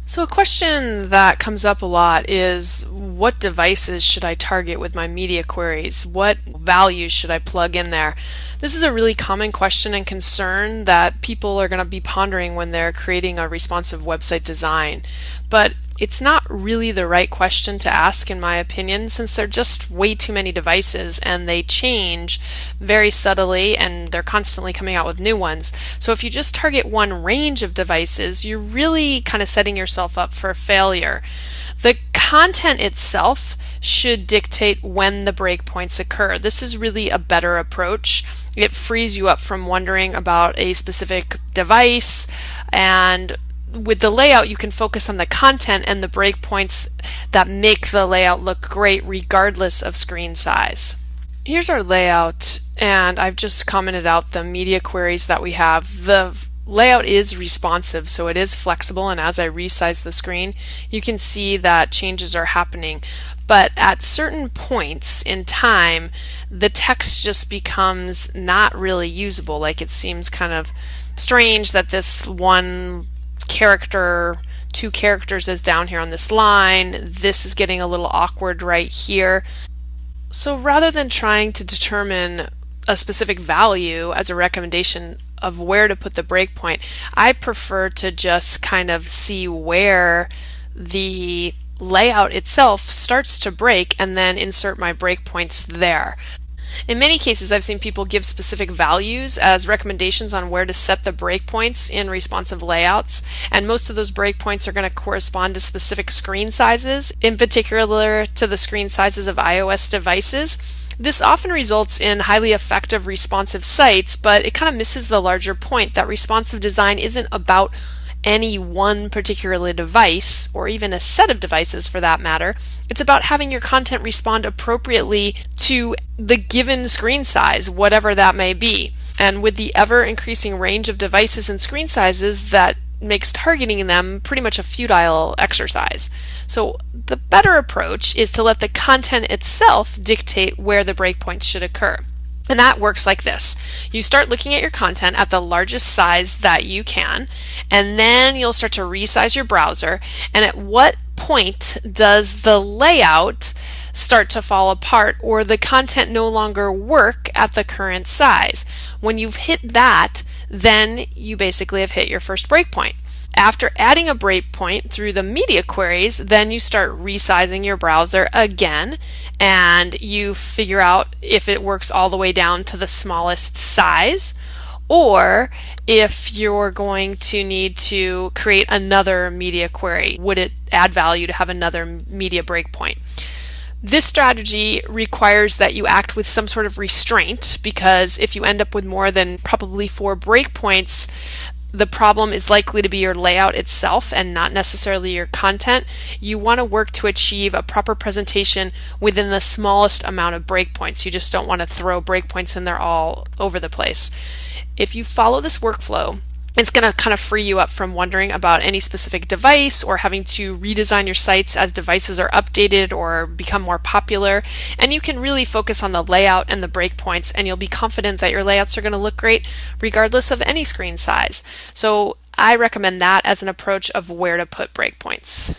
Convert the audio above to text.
So a question that comes up a lot is what devices should I target with my media queries? What values should I plug in there? This is a really common question and concern that people are going to be pondering when they're creating a responsive website design. But it's not really the right question to ask, in my opinion, since there are just way too many devices and they change very subtly and they're constantly coming out with new ones. So if you just target one range of devices, you're really kind of setting yourself up for failure. The content itself should dictate when the breakpoints occur. This is really a better approach. It frees you up from wondering about a specific device, and with the layout you can focus on the content and the breakpoints that make the layout look great regardless of screen size. Here's our layout, and I've just commented out the media queries that we have. The layout is responsive, so it is flexible, and as I resize the screen you can see that changes are happening. But at certain points in time the text just becomes not really usable. Like, it seems kind of strange that this one character, two characters is down here on this line. This is getting a little awkward right here. So rather than trying to determine a specific value as a recommendation of where to put the breakpoint, I prefer to just kind of see where the layout itself starts to break and then insert my breakpoints there. In many cases, I've seen people give specific values as recommendations on where to set the breakpoints in responsive layouts, and most of those breakpoints are going to correspond to specific screen sizes, in particular to the screen sizes of iOS devices. This often results in highly effective responsive sites, but it kind of misses the larger point that responsive design isn't about any one particular device, or even a set of devices for that matter. It's about having your content respond appropriately to the given screen size, whatever that may be. And with the ever increasing range of devices and screen sizes, that makes targeting them pretty much a futile exercise. So the better approach is to let the content itself dictate where the breakpoints should occur. And that works like this. You start looking at your content at the largest size that you can, and then you'll start to resize your browser. And at what point does the layout start to fall apart, or the content no longer work at the current size? When you've hit that, then you basically have hit your first breakpoint. After adding a breakpoint through the media queries, then you start resizing your browser again, and you figure out if it works all the way down to the smallest size, or if you're going to need to create another media query. Would it add value to have another media breakpoint? This strategy requires that you act with some sort of restraint, because if you end up with more than probably 4 breakpoints, the problem is likely to be your layout itself and not necessarily your content. You want to work to achieve a proper presentation within the smallest amount of breakpoints. You just don't want to throw breakpoints in there all over the place. If you follow this workflow, it's going to kind of free you up from wondering about any specific device or having to redesign your sites as devices are updated or become more popular. And you can really focus on the layout and the breakpoints, and you'll be confident that your layouts are going to look great regardless of any screen size. So I recommend that as an approach of where to put breakpoints.